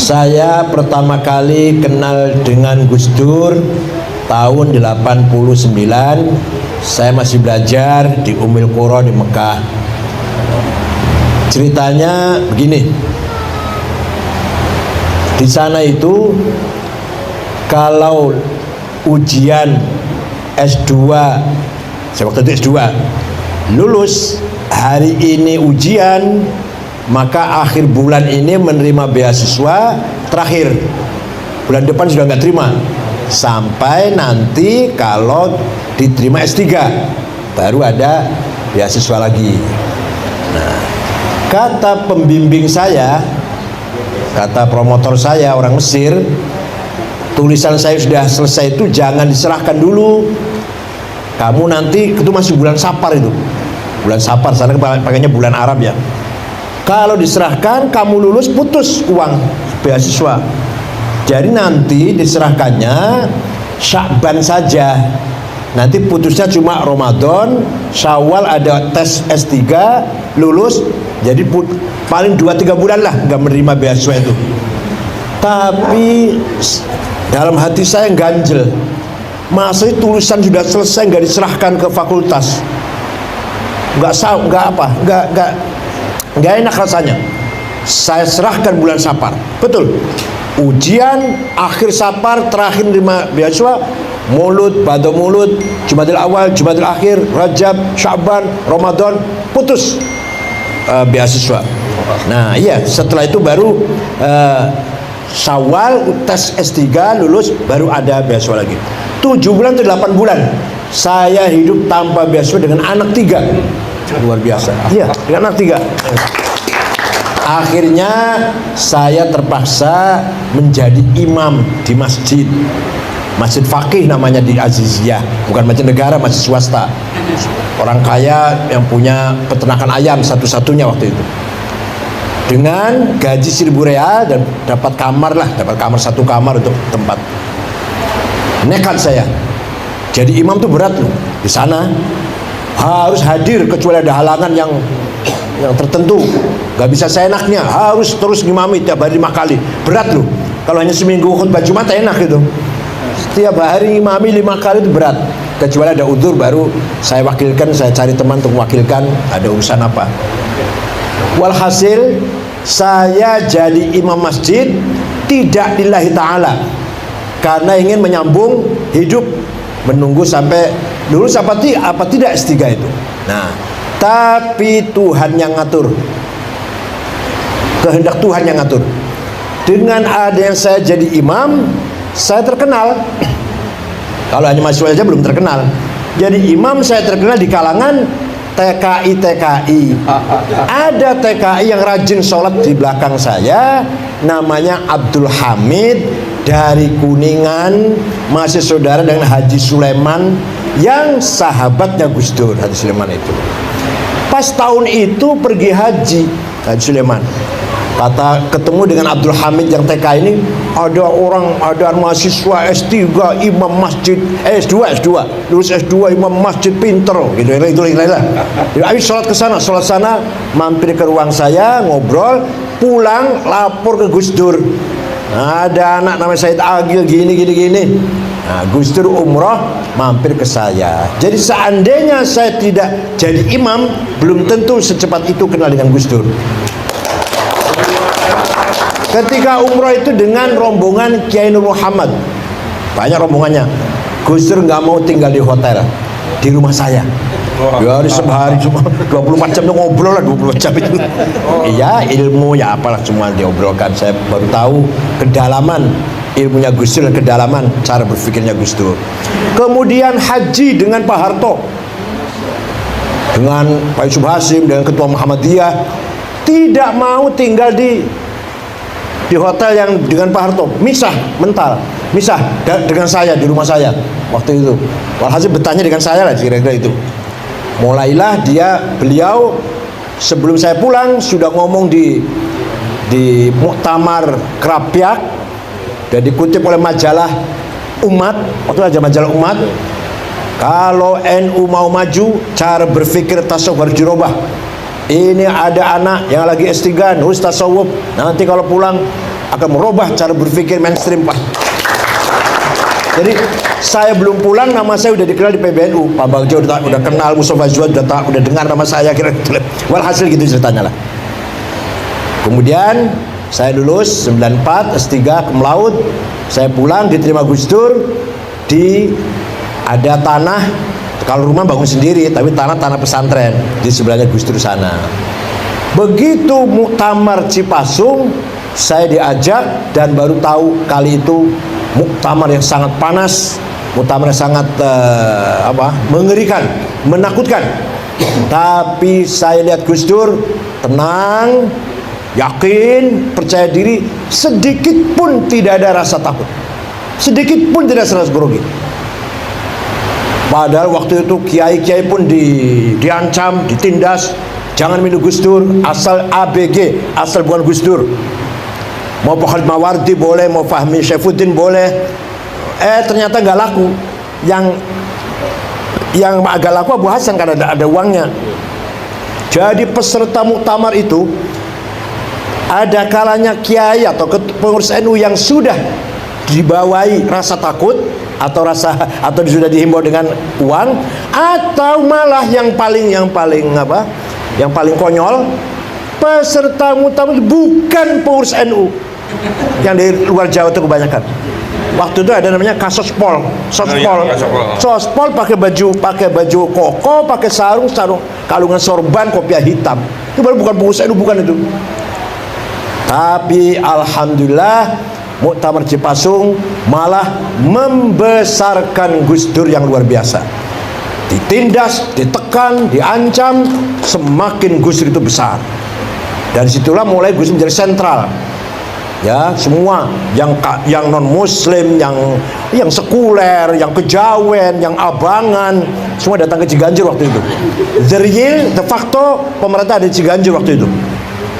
Saya pertama kali kenal dengan Gus Dur tahun 89. Saya masih belajar di Ummul Qura di Mekah. Ceritanya begini. Di sana itu kalau ujian S2, saya waktu itu S2, lulus hari ini ujian, maka akhir bulan ini menerima beasiswa, terakhir bulan depan sudah nggak terima, sampai nanti kalau diterima S3 baru ada beasiswa lagi. Nah, kata pembimbing saya, kata promotor saya orang Mesir, tulisan saya sudah selesai itu jangan diserahkan dulu, kamu nanti itu masih bulan Safar, itu bulan Safar, sana pakainya bulan Arab ya. Kalau diserahkan kamu lulus putus uang beasiswa. Jadi nanti diserahkannya Sya'ban saja. Nanti putusnya cuma Ramadan, Syawal ada tes S3, lulus. Jadi paling 2-3 bulan lah nggak menerima beasiswa itu. Tapi dalam hati saya ganjel. Masa tulisan sudah selesai nggak diserahkan ke fakultas? Nggak enak rasanya. Saya serahkan bulan Safar, betul. Ujian akhir Safar, terakhir lima beasiswa, Maulud, Badal Maulud, Jumadil Awal, Jumadil Akhir, Rajab, Sya'ban, Ramadan, putus beasiswa. Nah iya, setelah itu baru Syawal tes S3 lulus, baru ada beasiswa lagi. 7 bulan atau 8 bulan saya hidup tanpa beasiswa dengan anak 3. Luar biasa. Iya, dengan anak 3. Akhirnya saya terpaksa menjadi imam di masjid Faqih namanya di Aziziyah, bukan masjid negara, masjid swasta. Orang kaya yang punya peternakan ayam satu-satunya waktu itu. Dengan gaji 1.000 real dan dapat kamar satu kamar untuk tempat. Nekat saya. Jadi imam tuh berat loh. Di sana harus hadir kecuali ada halangan yang tertentu. Gak bisa seenaknya, harus terus ngimami tiap hari 5 kali. Berat loh. Kalau hanya seminggu khutbah Jumat enak gitu. Setiap hari ngimami 5 kali itu berat. Kecuali ada udzur baru saya wakilkan, saya cari teman untuk mewakilkan, ada urusan apa. Walhasil saya jadi imam masjid tidak lillahi ta'ala, karena ingin menyambung hidup, menunggu sampai lulus apa tidak S3 itu. Nah, tapi Tuhan yang ngatur, kehendak Tuhan yang ngatur. Dengan adanya saya jadi imam, saya terkenal. Kalau hanya mahasiswa saja belum terkenal. Jadi imam saya terkenal di kalangan TKI. Ada TKI yang rajin sholat di belakang saya, namanya Abdul Hamid dari Kuningan, masih saudara dengan Haji Sulaiman yang sahabatnya Gus Dur. Haji Sulaiman itu pas tahun itu pergi haji, Haji Sulaiman kata ketemu dengan Abdul Hamid yang TK ini, ada mahasiswa S3 imam masjid, S2 lulus S2 imam masjid, pinter gitu, itu lah. Ayo sholat ke sana, sholat sana, mampir ke ruang saya, ngobrol, pulang lapor ke Gus Dur. Nah, ada anak namanya Said Agil gini. Nah, Gus Dur umroh mampir ke saya. Jadi seandainya saya tidak jadi imam, belum tentu secepat itu kenal dengan Gus Dur. Ketika umroh itu dengan rombongan Kiai Nur Muhammad, banyak rombongannya. Gus Dur nggak mau tinggal di hotel, di rumah saya. Ya sehari cuma 24 jam ngobrol lah, 24 jam itu. Iya, ilmu ya apalah semua diobrolkan. Saya baru tahu kedalaman ilmunya Gus Dur, kedalaman cara berpikirnya Gus Dur. Kemudian haji dengan Pak Harto, dengan Pak Yusuf Hasim, dengan Ketua Muhammadiyah, tidak mau tinggal di hotel yang dengan Pak Harto, misah dengan saya di rumah saya waktu itu. Walhasil bertanya dengan saya lah kira-kira itu. Mulailah beliau sebelum saya pulang sudah ngomong di muktamar Krapyak dan dikutip oleh majalah Umat, waktu aja majalah Umat, kalau NU mau maju cara berpikir tasawuf harus dirubah. Ini ada anak yang lagi S3 nulis tasawuf, nanti kalau pulang akan merubah cara berpikir mainstream, Pak. Jadi saya belum pulang, nama saya udah dikenal di PBNU. Pak Bagjo udah kenal, Mustafa Zuhad udah dengar nama saya, kira walhasil gitu ceritanya lah. Kemudian saya lulus 94 S3 cum laude. Saya pulang diterima Gus Dur di ada tanah, kalau rumah bangun sendiri, tapi tanah pesantren di sebelahnya Gus Dur sana. Begitu muktamar Cipasung, saya diajak dan baru tahu kali itu muktamar yang sangat panas, muktamar yang sangat mengerikan, menakutkan. Tapi saya lihat Gus Dur tenang, yakin, percaya diri, sedikit pun tidak ada rasa takut, sedikit pun tidak ada rasa grogi. Padahal waktu itu kiai-kiai pun diancam, ditindas, jangan minum Gus Dur, asal ABG, asal bukan Gus Dur. Mau Pak Khalid Mawardi boleh, mau Fahmi Syaifuddin boleh. Ternyata nggak laku. Yang agak laku Abu Hasan karena ada uangnya. Jadi peserta muktamar itu ada kalanya kiai atau pengurus NU yang sudah dibawahi rasa takut atau sudah dihimbau dengan uang, atau malah yang paling konyol, peserta muktamar bukan pengurus NU. Yang dari luar Jawa itu kebanyakan. Waktu itu ada namanya Sospol pakai baju koko, pakai sarung kalungan sorban, kopiah hitam. Itu baru bukan pengurus NU, bukan itu. Tapi alhamdulillah muktamar Cipasung malah membesarkan Gus Dur yang luar biasa. Ditindas, ditekan, diancam, semakin Gus Dur itu besar. Dari situlah mulai Gus Dur menjadi sentral. Ya, semua yang non muslim, yang sekuler, yang kejawen, yang abangan, semua datang ke Ciganjur waktu itu. De facto pemerintah ada di Ciganjur waktu itu.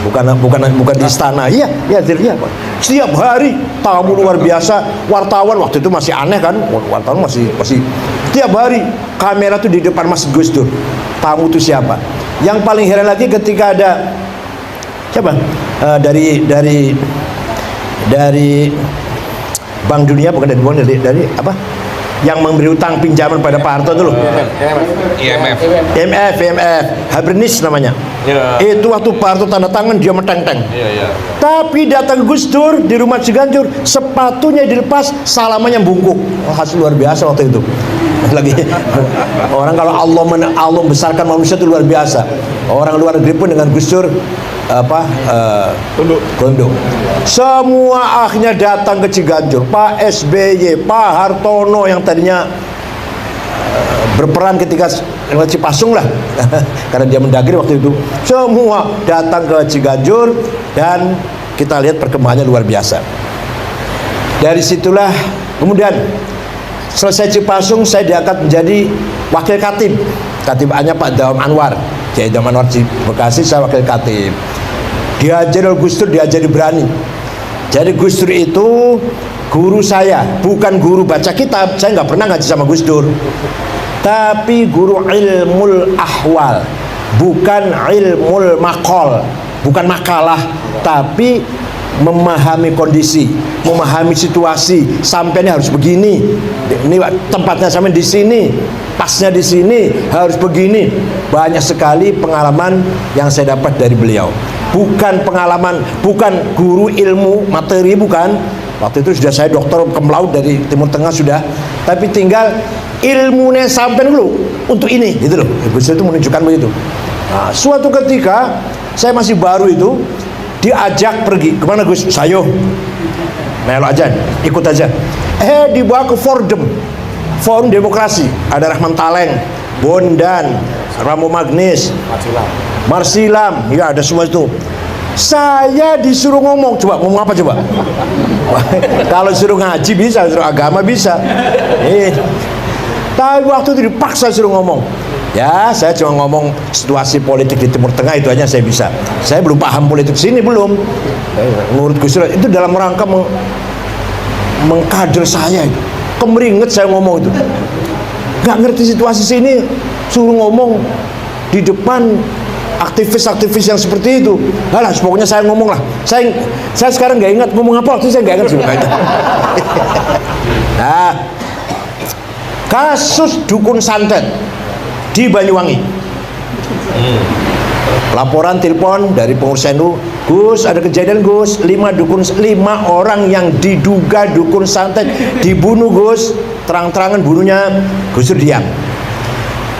Bukan di istana. Iya, Pak. Setiap hari tamu luar biasa, wartawan waktu itu masih aneh kan? Wartawan masih setiap hari kamera tuh di depan Masjid Gus Dur. Tamu itu siapa? Yang paling heran lagi ketika ada siapa? Dari Bank Dunia, bukan dari apa? Yang memberi utang pinjaman pada Pak Harto dulu. IMF, Habernis namanya. Itu waktu Pak Harto tanda tangan dia meteng-teng. Tapi datang Gus Dur di rumah Ciganjur, sepatunya dilepas, salamannya bungkuk. Hasil luar biasa waktu itu. Lagi orang kalau Allah membesarkan manusia itu luar biasa. Orang luar negeri pun dengan Gus Dur tunduk. Semua akhirnya datang ke Ciganjur. Pak SBY, Pak Hartono yang tadinya berperan ketika Cipasung lah karena dia mendagri waktu itu, semua datang ke Ciganjur dan kita lihat perkembangannya luar biasa. Dari situlah kemudian selesai Cipasung, saya diangkat menjadi wakil katib. Katibannya Pak Dawam Anwar, Kiai Dawam Anwar di Bekasi, saya wakil katib. Diajari oleh Gus Dur, diajari berani. Jadi Gus Dur itu guru saya, bukan guru baca kitab. Saya nggak pernah ngaji sama Gus Dur, tapi guru ilmul ahwal, bukan ilmul maqal, bukan makalah, tapi memahami kondisi, memahami situasi. Sampai ini harus begini, ini tempatnya sampai di sini, pasnya di sini, harus begini. Banyak sekali pengalaman yang saya dapat dari beliau. Bukan pengalaman, bukan guru ilmu materi, bukan. Waktu itu sudah saya doktor cum laude dari Timur Tengah sudah, tapi tinggal ilmunya sampai dulu untuk ini, gitu loh. Gus itu menunjukkan begitu. Nah, suatu ketika saya masih baru itu diajak pergi kemana Gus? Sayo, melo aja, ikut aja. Dibawa ke Forum Demokrasi. Ada Rahman Taleng, Bondan, Ramo Magnis, Marsilam, ya ada semua itu. Saya disuruh ngomong, coba ngomong apa coba? Kalau suruh ngaji bisa, suruh agama bisa. Tapi waktu itu dipaksa suruh ngomong. Ya, saya cuma ngomong situasi politik di Timur Tengah, itu aja saya bisa. Saya belum paham politik sini, belum. Menurut Gus Dur itu dalam rangka mengkader saya itu. Kemeringet saya ngomong itu. Nggak ngerti situasi sini, suruh ngomong di depan aktivis-aktivis yang seperti itu. Alah, pokoknya saya ngomong lah. Saya sekarang nggak ingat ngomong apa, waktu saya nggak ingat juga. Nah, kasus dukun santet di Banyuwangi. Laporan telepon dari pengurus NU, Gus, ada kejadian Gus, 5 orang yang diduga dukun santet dibunuh Gus. Terang-terangan bunuhnya, Gus Dur diam.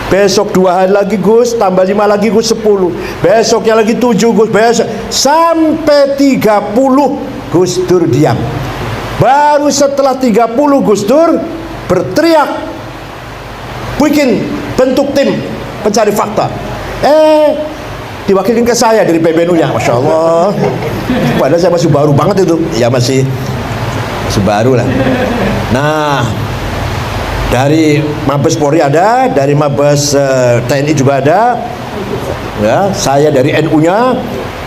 Besok 2 hari lagi Gus, tambah 5 lagi Gus, 10. Besoknya lagi 7 Gus, besok sampai 30 Gus Dur diam. Baru setelah 30 Gus Dur berteriak, bikin bentuk tim pencari fakta. Diwakilin ke saya dari PBNU-nya, Masya Allah. Padahal saya masih baru banget itu. Ya masih baru lah. Nah, dari Mabes Polri ada, dari Mabes TNI juga ada. Ya, saya dari NU-nya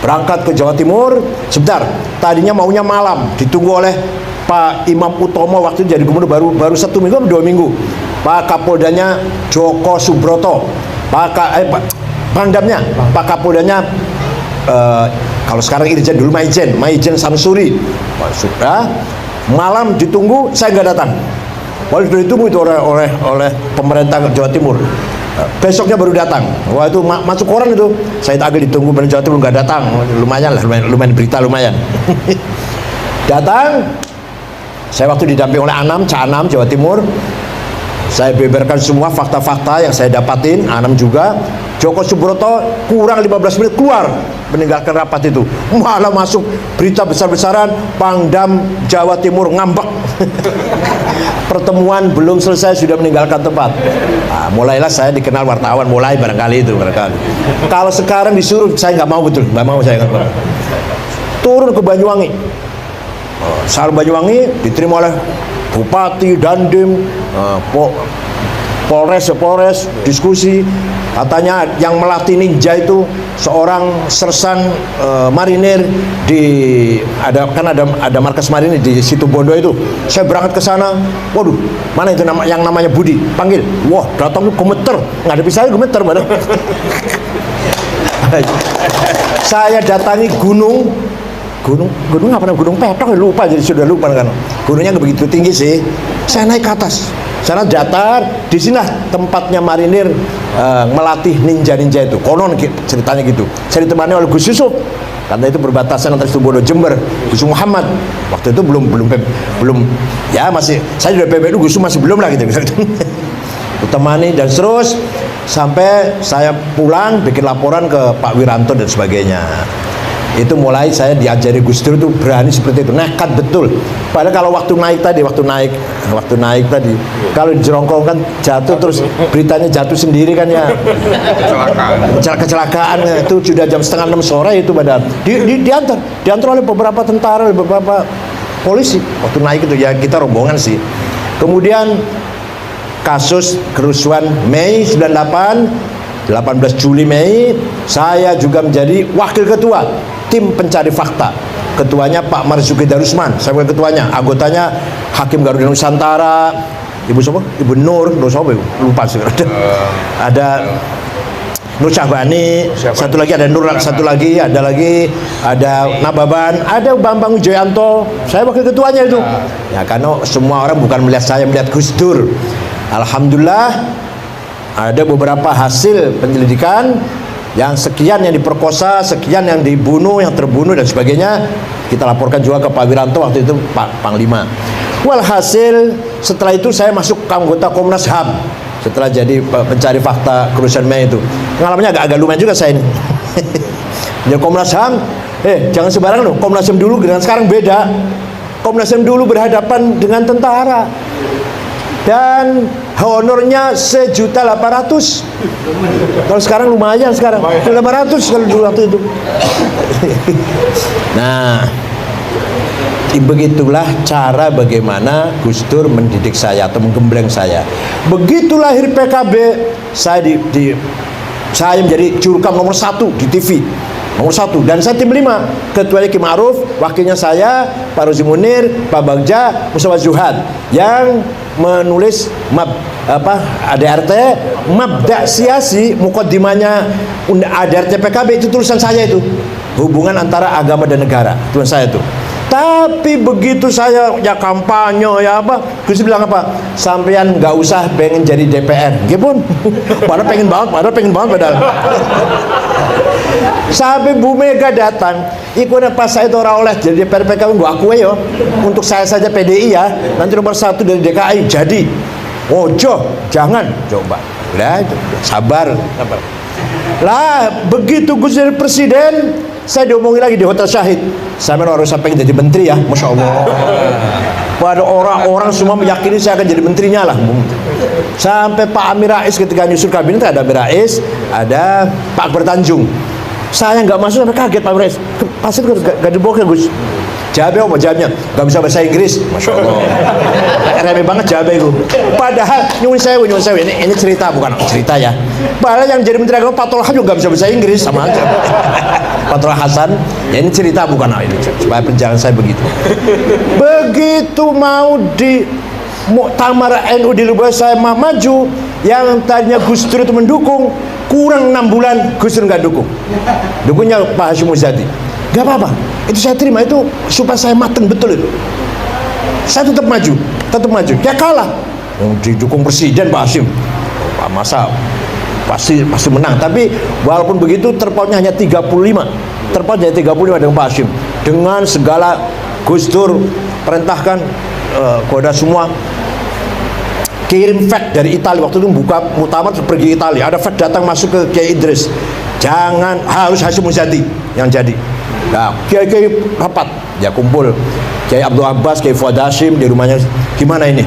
berangkat ke Jawa Timur. Sebentar, tadinya maunya malam, ditunggu oleh Pak Imam Utomo, waktu itu jadi gubernur baru 1 minggu atau 2 minggu. Pak Kapoldanya Joko Subroto, Pangdamnya, Pak Kapoldanya kalau sekarang Irjen, dulu Maijen Samsuri. Sudah malam ditunggu, saya nggak datang. Walau sudah ditunggu itu oleh pemerintah Jawa Timur. Besoknya baru datang. Wah, itu masuk koran itu. Saya agak ditunggu pemerintah Jawa Timur, nggak datang. Lumayan lah, lumayan berita lumayan. Datang. Saya waktu didamping oleh Ca Anam Jawa Timur. Saya beberkan semua fakta-fakta yang saya dapatin. Anam juga. Joko Subroto kurang 15 menit keluar meninggalkan rapat itu, malah masuk berita besar-besaran, Pangdam Jawa Timur ngambek. Pertemuan belum selesai sudah meninggalkan tempat. Nah, mulailah saya dikenal wartawan, mulai barangkali itu barangkali. Kalau sekarang disuruh, saya nggak mau, betul nggak mau saya. Turun ke Banyuwangi. Sal Banyuwangi diterima oleh Bupati, Dandim, Polres, diskusi. Katanya yang melatih ninja itu seorang sersan marinir ada markas marinir di Situbondo itu. Saya berangkat ke sana. Waduh, mana itu yang namanya Budi? Panggil. Wah, datang gemeter. Ngadepi saya gemeter mana? Saya datangi gunung apa namanya? Gunung Petok, lupa, jadi sudah lupa kan. Gunungnya nggak begitu tinggi sih. Saya naik ke atas. Sana datar, di sini tempatnya marinir melatih ninja-ninja itu. Konon ceritanya gitu. Saya ditemani oleh Gus Yusuf, karena itu berbatasan antara Situbondo Jember. Gus Muhammad waktu itu belum ya, masih saya sudah PBNU, Gus masih belum lah gitu. Ditemani dan terus sampai saya pulang bikin laporan ke Pak Wiranto dan sebagainya. Itu mulai saya diajari Gus Dur itu berani seperti itu, nekat betul. Padahal kalau waktu naik tadi, kalau jerongkongkan jatuh, terus beritanya jatuh sendiri kan ya, kecelakaan itu sudah jam 5:30 sore itu, padahal diantar oleh beberapa tentara, oleh beberapa polisi. Waktu naik itu ya kita rombongan sih. Kemudian kasus kerusuhan Mei 98, 18 Juli Mei, saya juga menjadi wakil ketua tim pencari fakta. Ketuanya Pak Marzuki Darusman, saya bukan ketuanya. Anggotanya Hakim Garuda Nusantara, Ibu siapa? Ibu Nur siapa? Lupa sih. Ada Nur Syahbani, satu lagi ada Nur, ada Nababan, ada Bambang Wijoyanto. Saya wakil ketuanya itu. Ya, karena semua orang bukan melihat saya, melihat Gus Dur. Alhamdulillah ada beberapa hasil penyelidikan, yang sekian yang diperkosa, sekian yang dibunuh, yang terbunuh dan sebagainya. Kita laporkan juga ke Pak Wiranto, waktu itu Pak Panglima. Walhasil setelah itu saya masuk ke anggota Komnas HAM setelah jadi pencari fakta kerusuhan Mei itu. Pengalamannya agak lumayan juga saya ini. Jadi Komnas HAM, jangan sembarangan loh. Komnas HAM dulu dengan sekarang beda. Komnas HAM dulu berhadapan dengan tentara dan honornya 1.800.000. Kalau sekarang lumayan, sekarang 500 kalau dulu waktu itu. Nah, begitulah cara bagaimana Gus Dur mendidik saya atau menggembleng saya. Begitu lahir PKB, saya menjadi jurkam nomor 1 di TV. Nomor 1, dan saya tim 5. Ketuanya Ki Ma'ruf, wakilnya saya, Pak Rozi Munir, Pak Bagja, Mustafa Zuhad. Yang menulis ADRT Mabda' Siyasi, mukaddimahnya ADRT PKB, itu tulisan saya itu, hubungan antara agama dan negara, tulisan saya itu. Tapi begitu saya ya kampanye ya apa, Gus bilang apa? Sampean nggak usah pengen jadi DPR, gimana? Padahal pengen banget padahal. Sampai Bu Mega datang, ikutnya pas saya itu orang oleh jadi DPR PKB, gua akui yo. Untuk saya saja PDI ya, nanti nomor 1 dari DKI jadi. Ojo, jangan coba. Lah, sabar. Lah, begitu Gus jadi presiden, saya diomongin lagi di Hotel Syahid. Saya harus sampai jadi menteri ya, Masya Allah. Pada orang-orang semua meyakini saya akan jadi menterinya lah. Sampai Pak Amir Rais ketika nyusun kabinet, ada Amir Rais, ada Pak Akbar Tanjung. Saya nggak masuk sampai kaget Pak Amir Rais. Pasti gak dibokeh Gus. Jawabnya apa jawabnya? Gak bisa bahasa Inggris, Masya Allah. Remeh banget jawabnya itu. Padahal nyuwun sewu ini cerita bukan cerita ya. Padahal yang jadi menteri agama Fathul Hasan juga gak bisa bahasa Inggris, sama aja. Fathul Hasan, ya ini cerita bukan ini. Supaya perjalanan saya begitu. Begitu mau di Muktamar NU di Lubang saya maju, yang tadinya Gus Dur itu mendukung, kurang 6 bulan Gus Dur nggak dukung. Dukungnya Pak Hashim Muzadi. Gak apa-apa, itu saya terima, itu supaya saya mateng betul itu. Saya tetap maju. Dia kalah. Didukung presiden Pak Hashim. Masa pasti menang. Tapi walaupun begitu terpautnya hanya 35. Terpautnya 35 dengan Pak Hashim. Dengan segala Gus Dur perintahkan kepada semua kirim fax dari Italia. Waktu itu buka muktamar pergi Italia. Ada fax datang masuk ke Kiai Idris. Jangan, harus Hashim Muzadi yang jadi. Nah, Kiai rapat, ya kumpul Kiai Abdul Abbas, Kiai Fuad Hashim di rumahnya. Gimana ini?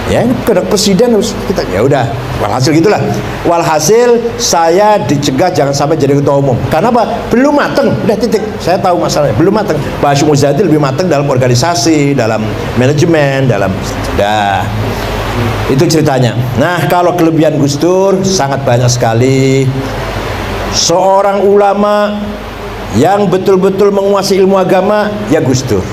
Ya ini kena presiden harus kita. Ya udah, walhasil gitulah. Walhasil saya dicegah jangan sampai jadi ketua umum. Karena apa? Belum mateng. Udah titik. Saya tahu masalahnya. Belum mateng. Pak Hashim Muzadi lebih mateng dalam organisasi, dalam manajemen, dalam dah. Itu ceritanya. Nah, kalau kelebihan Gus Dur sangat banyak sekali. Seorang ulama yang betul-betul menguasai ilmu agama ya Gus Dur.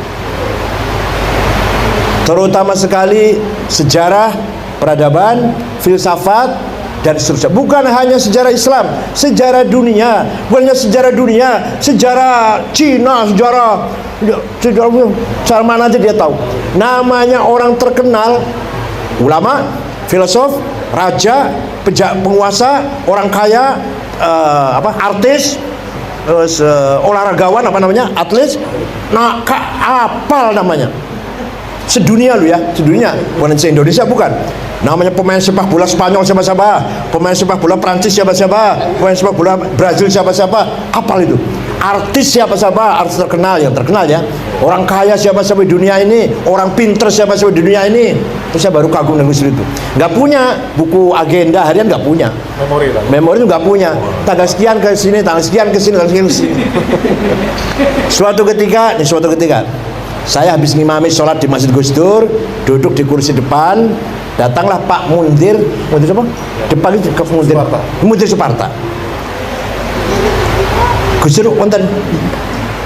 Terutama sekali sejarah, peradaban, filsafat dan seterusnya. Bukan hanya sejarah Islam, sejarah dunia. Bukan hanya sejarah dunia, sejarah Cina, sejarah mana aja dia tahu. Namanya orang terkenal, ulama, filosof, raja, penguasa, orang kaya, artis, olahragawan atlet, apal namanya. Sedunia lu ya, sedunia, bukan se-Indonesia bukan. Namanya pemain sepak bola Spanyol siapa-siapa, pemain sepak bola Prancis siapa-siapa, pemain sepak bola Brazil siapa-siapa, apal itu. Artis siapa-siapa, artis terkenal, yang terkenal ya. Orang kaya siapa-siapa di dunia ini, orang pinter siapa-siapa di dunia ini. Terus saya baru kagum dengan Gus Dur itu. Nggak punya buku agenda harian, nggak punya. Memori itu nggak punya. Tanggal sekian ke sini, tanggal sekian ke sini, tanggal sekian ke sini. Suatu ketika, saya habis ngimami sholat di Masjid Gus Dur, duduk di kursi depan, datanglah Pak Mundir apa? Depan itu ke Mundir Suparta. Gus Dur konten,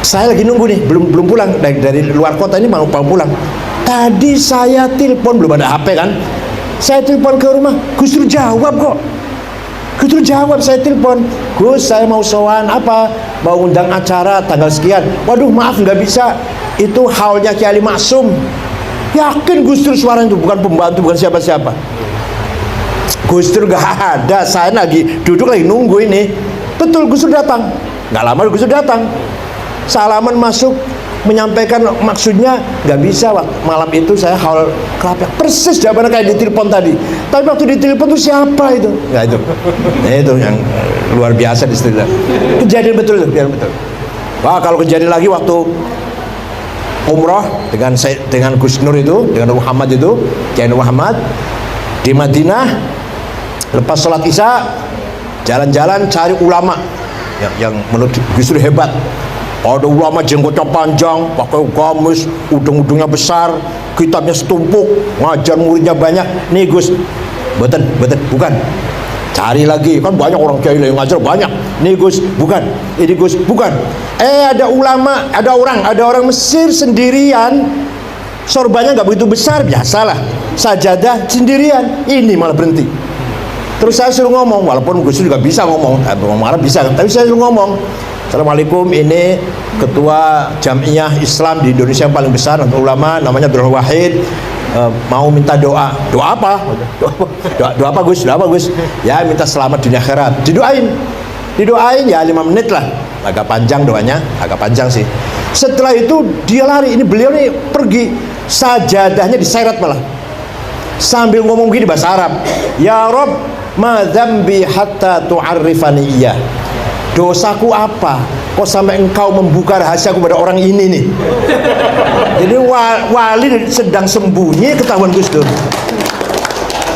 saya lagi nunggu nih, belum pulang dari luar kota ini, mau pulang. Tadi saya telepon, belum ada HP kan? Saya telepon ke rumah, Gus Dur jawab kok. Gus Dur jawab, saya telepon, Gus saya mau sowan apa? Mau undang acara tanggal sekian. Waduh maaf nggak bisa. Itu haulnya Kiai Ali Maksum. Yakin Gus Dur suara itu bukan pembantu, bukan siapa-siapa. Gus Dur gak ada, saya duduk lagi nunggu ini. Betul Gus Dur datang. Gak lama Gus Dur datang. Salaman masuk, menyampaikan maksudnya nggak bisa. Malam itu saya haul kelapa. Persis jawabannya kayak di telepon tadi. Tapi waktu di telepon itu siapa itu? Nggak itu. Nah, itu yang luar biasa di situ. Kejadian betul itu, kejadian betul. Wah kalau kejadian lagi waktu umroh dengan Gus Nur itu, dengan Muhammad itu, Kiai Muhammad di Madinah, lepas sholat Isya jalan-jalan cari ulama yang menurut Gus Dur hebat. Ada ulama jenggotnya panjang, pakai gamis, ujung-ujungnya besar, kitabnya setumpuk, ngajar muridnya banyak. Nih Gus, bukan. Cari lagi, kan banyak orang kiai yang ngajar banyak. Nih Gus, bukan. Ini Gus, bukan. Ada ulama, ada orang Mesir sendirian sorbannya nggak begitu besar, biasalah. Sajadah sendirian, ini malah berhenti. Terus saya suruh ngomong, walaupun Gus Dur juga bisa ngomong, ngomong Arab bisa, tapi saya suruh ngomong, Assalamualaikum, ini ketua Jamiah Islam di Indonesia yang paling besar untuk ulama, namanya Abdul Wahid, mau minta doa. Doa apa? Doa apa Gus? Doa apa Gus? Ya minta selamat dunia akhirat. Didoain ya 5 menit lah. Agak panjang doanya, agak panjang sih. Setelah itu dia lari, ini beliau nih pergi, sajadahnya diseret malah. Sambil ngomong gini bahasa Arab, ya Rob, ma dzambi hatta tu'arrifani iya. Dosaku apa? Kok sampai engkau membuka rahasia kepada orang ini nih? Jadi wali sedang sembunyi, ketahuan Gus Dur.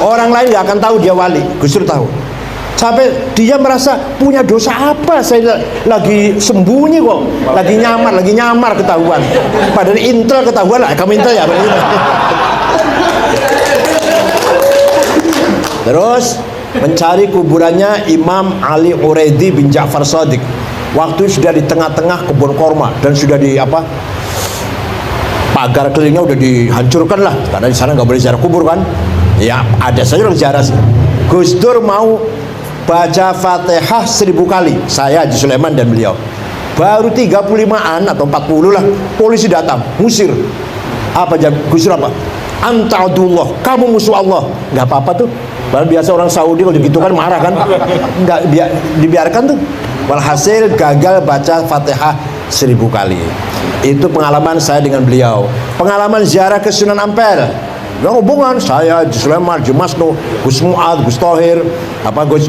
Orang lain nggak akan tahu dia wali, Gus Dur tahu. Sampai dia merasa punya dosa apa? Saya lagi sembunyi kok, lagi nyamar ketahuan. Padahal intel ketahuan lah, kamu intel ya. Terus mencari kuburannya Imam Ali Uraidi bin Ja'far Shadiq. Waktu sudah di tengah-tengah kebun korma dan sudah di pagar kelilingnya udah dihancurkan lah, karena di sana nggak boleh ziarah kubur kan. Ya ada saja orang ziarah sih. Gus Dur mau baca Fatihah 1000 kali, saya Haji Sulaiman dan beliau. Baru 35-an atau 40 lah, polisi datang, musir. Apa Gus Dur apa? Anta'udullah, kamu musuh Allah. Nggak apa-apa tuh. Padahal biasa orang Saudi kalau gitu kan marah kan. Nggak dibiarkan tuh. Walhasil gagal baca Fatihah 1000 kali. Itu pengalaman saya dengan beliau. Pengalaman ziarah ke Sunan Ampel. Ya hubungan saya Haji Sulaiman, Haji Masno, Gus Mu'ad, Gus Thohir, Gus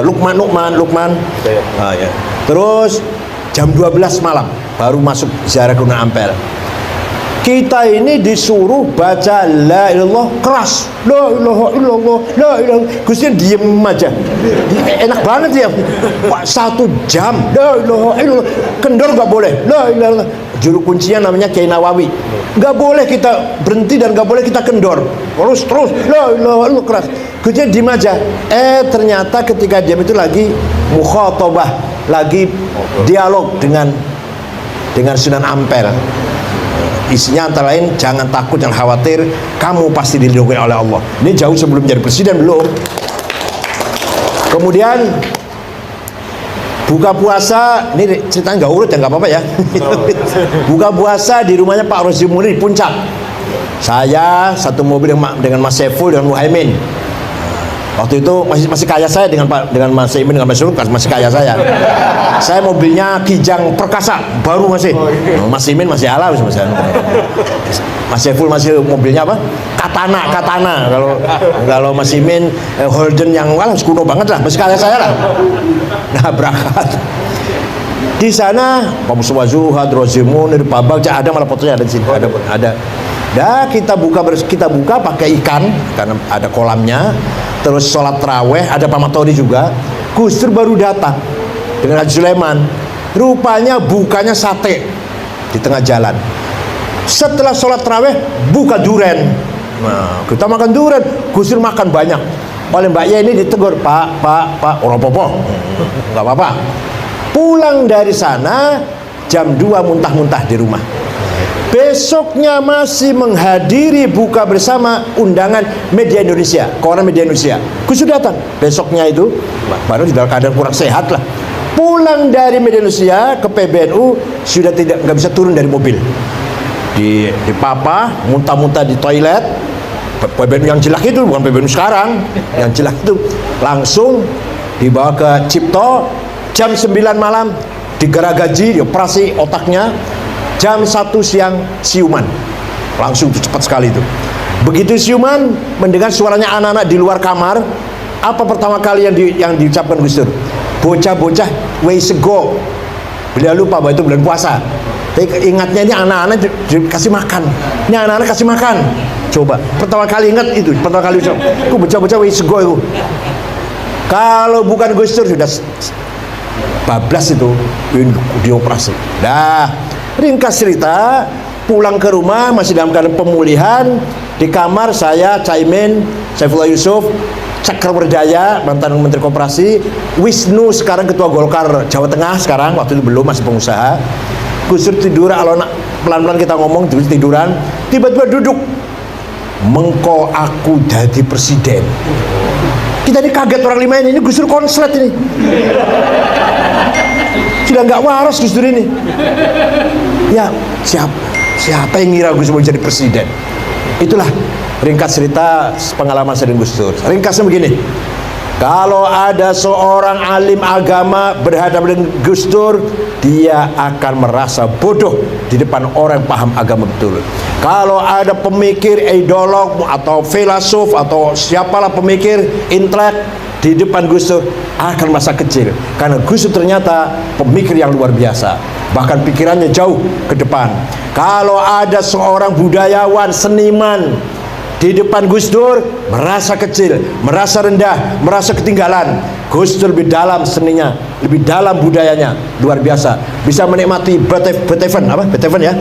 Lukman. Ya. Terus jam 12 malam baru masuk ziarah ke Sunan Ampel. Kita ini disuruh baca la ilallah keras, la ilaha illallah, la ilaha. Gusnya diem aja, enak banget ya. 1 jam, la ilaha illallah, kendor nggak boleh, la ilaha. Juru kuncinya namanya Kiai Nawawi, nggak boleh kita berhenti dan nggak boleh kita kendor, terus la ilaha illallah keras. Gusnya diem aja. Ternyata ketika diam itu lagi mukhatabah, lagi dialog dengan Sunan Ampel. Isinya antara lain, jangan takut, jangan khawatir, kamu pasti dilindungi oleh Allah. Ini jauh sebelum jadi presiden belum. Kemudian buka puasa, ini cerita nggak urut ya, nggak apa-apa ya. Buka puasa di rumahnya Pak Rozi Muni di Puncak. Saya satu mobil dengan Mas Saiful dengan Muhaimin. Waktu itu masih kaya saya dengan Mas Imin, dengan Mas Suluk, masih kaya saya. Saya mobilnya Kijang Perkasa baru masih. Mas Imin masih ala, Mas Saiful masih mobilnya apa? Katana. Kalau Mas Imin Holden yang kuno banget lah, masih kaya saya lah. Nah berangkat di sana Pak Mustafa Zuhad, Rozi Munir, Pak Bagja, ada malah fotonya ada di sini, ada. Dah kita buka pakai ikan karena ada kolamnya. Terus sholat terawih, ada Pak Matori juga. Gus Dur baru datang dengan Haji Sulaiman. Rupanya bukanya sate di tengah jalan. Setelah sholat terawih buka duren. Nah, kita makan duren. Gus Dur makan banyak. Oleh Mbak Ye ini ditegur, Pak, orang popo, nggak apa-apa. Pulang dari sana jam 2 muntah-muntah di rumah. Besoknya masih menghadiri buka bersama undangan media Indonesia, koran media Indonesia. Gus Dur datang. Besoknya itu baru sudah keadaan kurang sehat lah. Pulang dari media Indonesia ke PBNU sudah nggak bisa turun dari mobil. Di papa, muntah-muntah di toilet. PBNU yang jelek itu bukan PBNU sekarang. Yang jelek itu langsung dibawa ke Cipto. Jam 9 malam digeragaji, dioperasi otaknya. Jam 1 siang siuman, langsung cepat sekali itu. Begitu siuman, mendengar suaranya anak-anak di luar kamar. Apa pertama kali yang diucapkan Gus Dur? Bocah-bocah weisego. Beliau lupa bahwa itu bulan puasa. Tapi ingatnya ini anak-anak dikasih makan. Ini anak-anak kasih makan. Coba, pertama kali ingat itu, pertama kali ucap. Itu bocah-bocah weisego itu. Kalau bukan Gus Dur sudah bablas itu dioperasi. Dah. Ringkas cerita, pulang ke rumah masih dalam keadaan pemulihan. Di kamar saya, Caimin, Saifullah Yusuf, Cakra Berdaya, mantan Menteri Koperasi, Wisnu sekarang Ketua Golkar Jawa Tengah sekarang, waktu itu belum, masih pengusaha. Gus Dur tidur pelan-pelan kita ngomong tiduran, tiba-tiba duduk, mengko aku jadi presiden. Kita ini kaget orang lima ini Gus Dur konslet ini. Sudah nggak waras Gus Dur ini. Ya siapa yang ngira Gus Dur mau jadi presiden? Itulah ringkas cerita pengalaman saya dengan Gus Dur. Ringkasnya begini. Kalau ada seorang alim agama berhadapan dengan Gus Dur, dia akan merasa bodoh di depan orang yang paham agama betul. Kalau ada pemikir, ideolog atau filosof atau siapalah pemikir, intelek di depan Gus Dur akan merasa kecil, karena Gus Dur ternyata pemikir yang luar biasa, bahkan pikirannya jauh ke depan. Kalau ada seorang budayawan, seniman di depan Gus Dur merasa kecil, merasa rendah, merasa ketinggalan. Gus Dur lebih dalam seninya, lebih dalam budayanya, luar biasa. Bisa menikmati Beethoven, apa? Beethoven ya?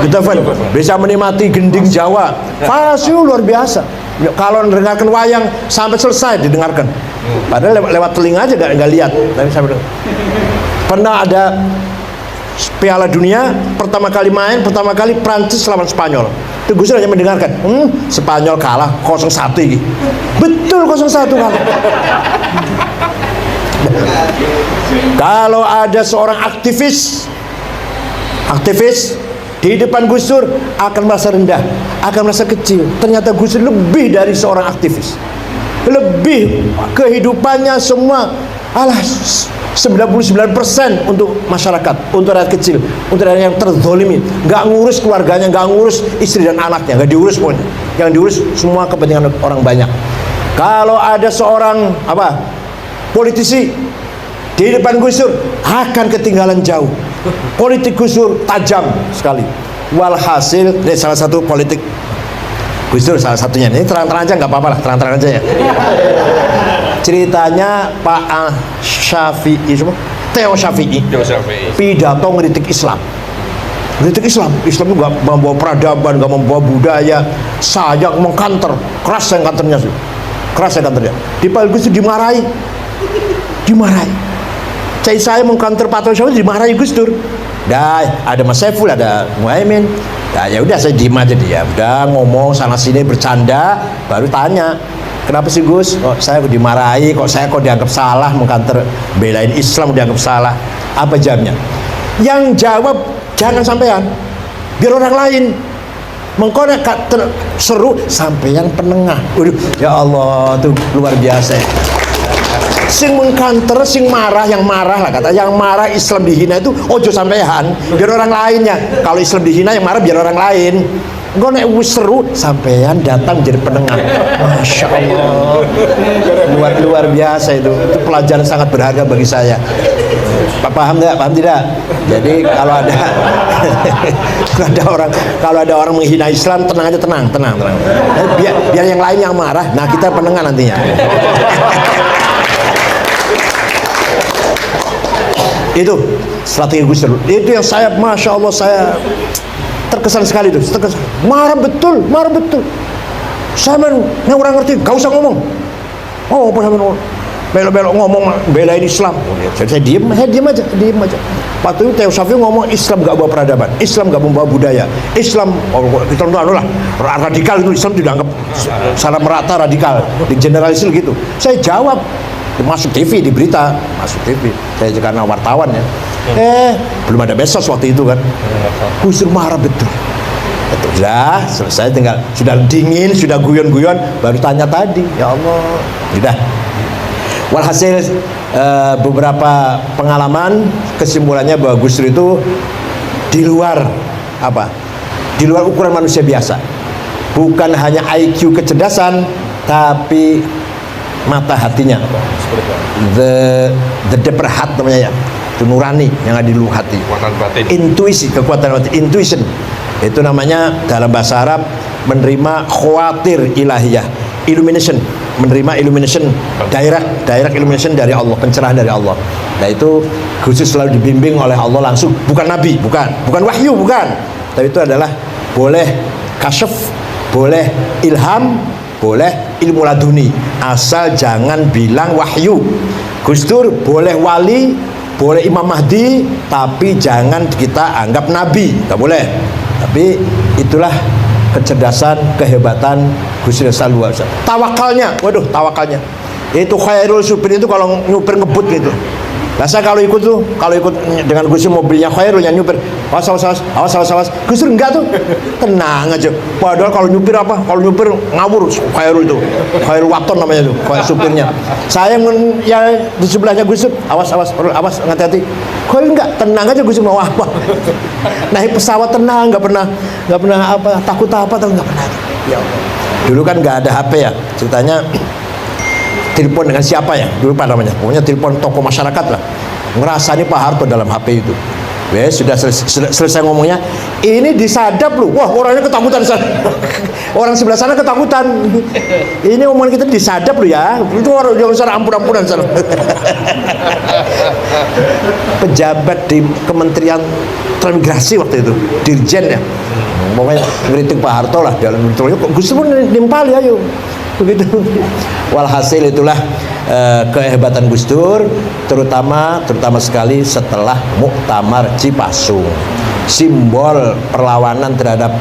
Beethoven. Bisa menikmati gending Jawa. Fasih luar biasa. Kalau mendengarkan wayang sampai selesai didengarkan. Padahal lewat telinga aja nggak lihat. Pernah ada Piala Dunia, pertama kali main, pertama kali Prancis lawan Spanyol. Itu Gus Dur hanya mendengarkan, Spanyol kalah 0-1 ini. Betul 0-1 kalah. Kalau ada seorang aktivis di depan Gus Dur akan merasa rendah, akan merasa kecil. Ternyata Gus Dur lebih dari seorang aktivis. Lebih kehidupannya semua 99% untuk masyarakat, untuk rakyat kecil, untuk rakyat yang terzolimi. Nggak ngurus keluarganya, nggak ngurus istri dan anaknya, nggak diurus pokoknya. Yang diurus semua kepentingan orang banyak. Kalau ada seorang politisi di depan Gus Dur akan ketinggalan jauh. Politik Gus Dur tajam sekali. Walhasil, ini salah satu politik Gus Dur, salah satunya. Ini terang-terang aja, nggak apa-apa lah, terang-terang aja ya. Ceritanya Pak Syafi'i, Theo Syafi'i, pidato ngeritik Islam. Islam itu nggak membawa peradaban, nggak membawa budaya. Saya mengkanter, keras yang kanternya, Di Pak Gus Dur dimarahi. Saya mengkanter Pak Theo Syafi'i, dimarahi Gus Dur. Dah, ada Mas Saiful, ada Muhaimin. Ya udah saya diem aja dia. Udah ngomong sana sini bercanda, baru tanya. Kenapa sih Gus? Kok saya dimarahi, kok dianggap salah, mengkanter belain Islam dianggap salah. Apa jawabnya? Yang jawab jangan sampean, biar orang lain. Mengkonek seru sampean penengah. Waduh, ya Allah, tuh luar biasa. Sing mengkanter, sing marah, yang marah lah kata, yang marah Islam dihina itu ojo sampean, biar orang lainnya. Kalau Islam dihina yang marah biar orang lain. Gue nek seru sampean datang jadi penengah. Masya Allah, luar biasa itu pelajaran sangat berharga bagi saya. Paham nggak? Paham tidak? Jadi kalau ada orang menghina Islam, tenang aja, tenang. Biar yang lain yang marah. Nah kita penengah nantinya. Itu strategi Gus Dur. Itu yang saya, masya Allah, saya terkesan sekali tuh, marah betul. Sama yang orang ngerti, gak usah ngomong. Oh, apa sama belok-belok ngomong belain Islam. Saya diem aja. Waktu itu Theo Syafi'i ngomong Islam gak bawa peradaban, Islam gak membawa budaya, Islam kita lah radikal itu, Islam tidak anggap secara merata radikal, di generalisir gitu. Saya jawab, masuk TV, di berita, masuk TV. Saya karena wartawan ya. Belum ada besos waktu itu kan. Gus Dur marah betul. Sudah selesai, tinggal sudah dingin, sudah guyon-guyon, baru tanya tadi. Ya Allah, sudah. Walhasil beberapa pengalaman, kesimpulannya bahwa Gus Dur itu di luar ukuran manusia biasa. Bukan hanya IQ kecerdasan, tapi mata hatinya. The deeper heart namanya ya. Itu nurani yang ada di lubuk hati. Intuisi, kekuatan hati, intuition. Itu namanya dalam bahasa Arab menerima khawatir ilahiyah, illumination, menerima illumination, direct illumination dari Allah, pencerahan dari Allah. Nah itu khusus selalu dibimbing oleh Allah langsung, bukan nabi, bukan wahyu, bukan. Tapi itu adalah boleh kasyaf, boleh ilham, boleh ilmu laduni, asal jangan bilang wahyu. Gus Dur boleh wali, boleh Imam Mahdi, tapi jangan kita anggap Nabi, nggak boleh. Tapi itulah kecerdasan, kehebatan Gus Dur luar biasa. Tawakalnya, waduh tawakalnya. Itu Khairul Supir itu kalau nyupir ngebut gitu. Nah saya kalau ikut dengan Gus Dur mobilnya Khairul yang nyupir, awas. Gus Dur enggak tuh, tenang aja. Padahal kalau nyupir ngawur Khairul itu, Khairul Waton namanya tuh, supirnya. Saya yang di sebelahnya Gus Dur, awas, hati-hati. Khairul enggak, tenang aja Gus Dur mau apa. Naik pesawat tenang, nggak pernah apa takut apa atau nggak pernah. Ya Allah. Dulu kan nggak ada HP ya, ceritanya. Telepon dengan siapa ya? Dulu apa namanya? Pokoknya telepon tokoh masyarakat lah. Ngerasani Pak Harto dalam HP itu. Sudah selesai ngomongnya. Ini disadap loh. Wah, orangnya ketakutan sana. Orang sebelah sana ketakutan. Ini omongan kita disadap loh ya. Itu orang yang sana ampun-ampunan sana. Pejabat di Kementerian Transmigrasi waktu itu, Dirjen ya. Pokoknya ngeritik Pak Harto lah dalam intronya. Kok Gus Dur nimpali ayo. Begitu. Walhasil itulah kehebatan Gus Dur, terutama sekali setelah Muktamar Cipasung, simbol perlawanan terhadap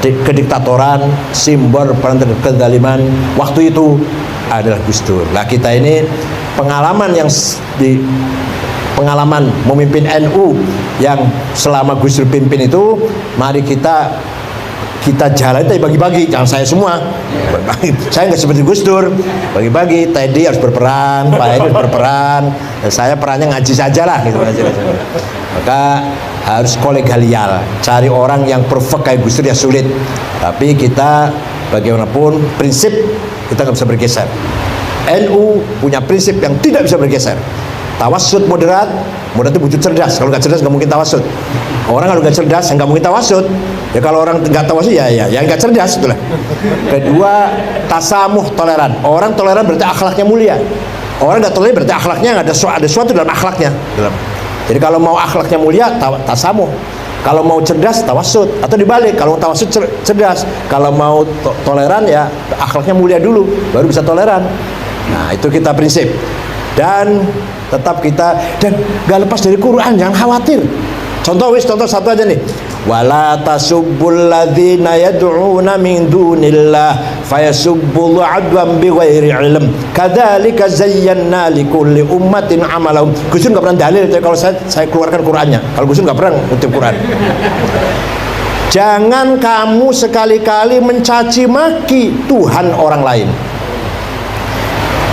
kediktatoran, simbol terhadap kezaliman waktu itu adalah Gus Dur. Nah kita ini pengalaman memimpin NU yang selama Gus Dur pimpin itu, mari kita jalan itu bagi-bagi, jangan saya semua. Saya nggak seperti Gus Dur, bagi-bagi. Teddy harus berperan, Pak Edi harus berperan, saya perannya ngaji saja lah gitu. Maka harus kolegial, cari orang yang perfect kayak Gus Dur ya sulit. Tapi kita bagaimanapun prinsip kita nggak bisa bergeser. NU punya prinsip yang tidak bisa bergeser. Tawassut moderat itu butuh cerdas. Kalau nggak cerdas nggak mungkin tawassut. Orang kalau nggak cerdas nggak mungkin tawassut. Ya kalau orang nggak tawassut ya nggak cerdas itulah. Kedua, tasamuh, toleran. Orang toleran berarti akhlaknya mulia. Orang nggak toleran berarti akhlaknya nggak ada sesuatu dalam akhlaknya. Jadi kalau mau akhlaknya mulia, tasamuh. Kalau mau cerdas, tawassut. Atau dibalik, kalau tawassut cerdas. Kalau mau toleran ya akhlaknya mulia dulu, baru bisa toleran. Nah itu kita prinsip. Dan tetap kita dan gak lepas dari Quran, jangan khawatir. Contoh satu aja nih. Wala tasubbul ladzina yad'una min dunillah fayasubbul adwan bighairi ilm. Kadzalika zayyana likulli ummatin amalahum. Gus Dur enggak pernah dalil kalau saya keluarkan Qurannya. Kalau Gus Dur enggak pernah ngutip Quran. Jangan kamu sekali-kali mencaci maki Tuhan orang lain.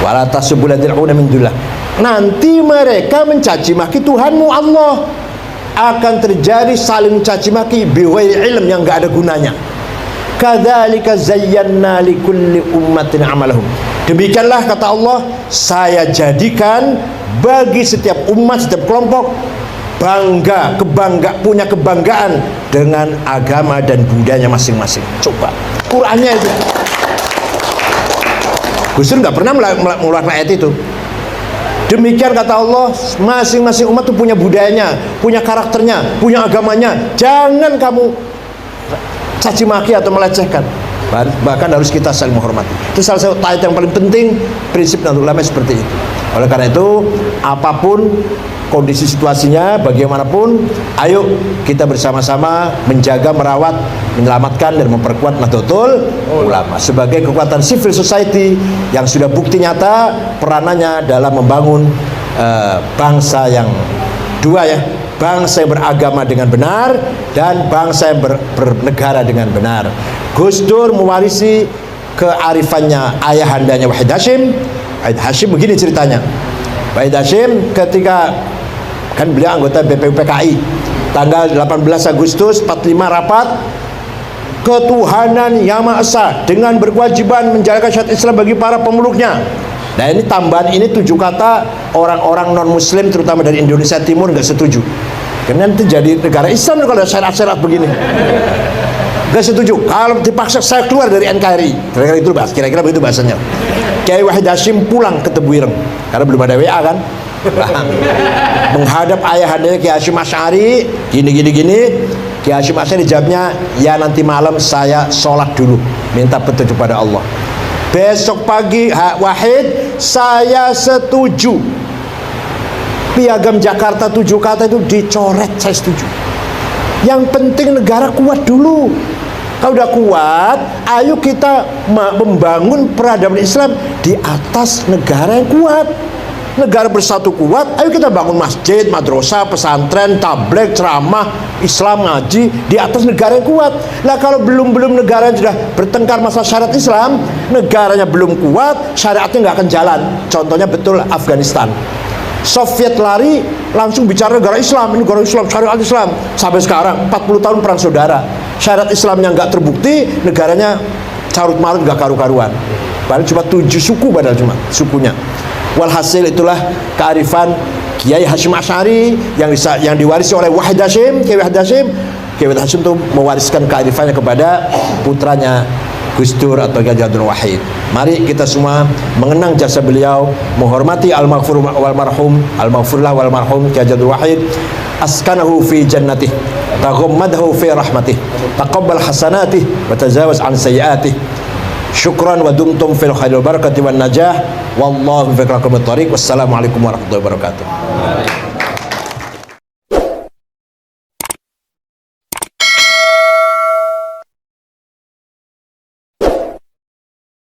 Wala tasubbul ladzina yad'una min dunillah. Nanti mereka mencaci maki Tuhanmu Allah. Akan terjadi saling caci maki bighairi ilm yang enggak ada gunanya. Kadzalika zayyana likulli ummatin amalahum. Demikianlah kata Allah, saya jadikan bagi setiap umat, setiap kelompok punya kebanggaan dengan agama dan budayanya masing-masing. Coba Qur'annya itu. Gus Dur nggak pernah mengeluarkan ayat itu. Demikian kata Allah, masing-masing umat itu punya budayanya, punya karakternya, punya agamanya. Jangan kamu caci maki atau melecehkan. Bahkan harus kita saling menghormati. Itu salah satu ayat yang paling penting, prinsip Nahdlatul Ulama seperti itu. Oleh karena itu, apapun kondisi situasinya, bagaimanapun, ayo kita bersama-sama menjaga, merawat, menyelamatkan dan memperkuat Nahdlatul Ulama sebagai kekuatan civil society yang sudah bukti nyata peranannya dalam membangun bangsa yang dua ya, bangsa yang beragama dengan benar dan bangsa yang bernegara dengan benar. Gus Dur mewarisi kearifannya ayahandanya Wahid Hashim. Wahid Hashim begini ceritanya. Wahid Hashim ketika kan beliau anggota BPUPKI, tanggal 18 Agustus 45 rapat ketuhanan Yang Maha Esa dengan berkewajiban menjalankan syariat Islam bagi para pemeluknya. Nah ini tambahan ini 7 kata orang-orang non muslim terutama dari Indonesia Timur nggak setuju. Karena nanti jadi negara Islam kalau ada syariat-syariat begini. Nggak setuju. Kalau dipaksa saya keluar dari NKRI. Kira-kira begitu bahasanya. Kiai Wahid Hashim pulang ke Tebuireng karena belum ada WA kan. Menghadap ayahandanya Kiai Hasyim Asy'ari gini. Kiai Hasyim Asy'ari jawabnya, ya nanti malam saya sholat dulu minta petunjuk pada Allah. Besok pagi Wahid saya setuju Piagam Jakarta 7 kata itu dicoret, saya setuju. Yang penting negara kuat dulu. Kalau udah kuat, ayo kita membangun peradaban Islam di atas negara yang kuat. Negara bersatu kuat, ayo kita bangun masjid, madrasah, pesantren, tabligh, ceramah, Islam, ngaji di atas negara yang kuat. Nah kalau belum negara yang sudah bertengkar masalah syariat Islam, negaranya belum kuat, syariatnya nggak akan jalan. Contohnya betul Afghanistan. Soviet lari langsung bicara negara Islam, ini negara Islam, syariat Islam. Sampai sekarang 40 tahun perang saudara, syariat Islamnya nggak terbukti, negaranya carut marut nggak karu-karuan. Padahal cuma 7 suku, padahal cuma sukunya. Walhasil itulah kearifan Kiai Hasyim Asy'ari yang diwarisi oleh Wahid Hasyim. Kiai Wahid Hasyim itu mewariskan kearifannya kepada putranya Gus Dur atau Kiai Abdul Wahid. Mari kita semua mengenang jasa beliau, menghormati al-maghfur wal marhum, al-maghfurlah wal marhum Kiai Abdul Wahid. Askanahu fi jannatih, taghammadahu fi rahmatih, taqabbal hasanatih wa tajawaz an sayyiatih. Syukran wa dumtum fil khairil barakati wan najah. Wallahu fi aqrabut thariq. Wassalamualaikum warahmatullahi wabarakatuh.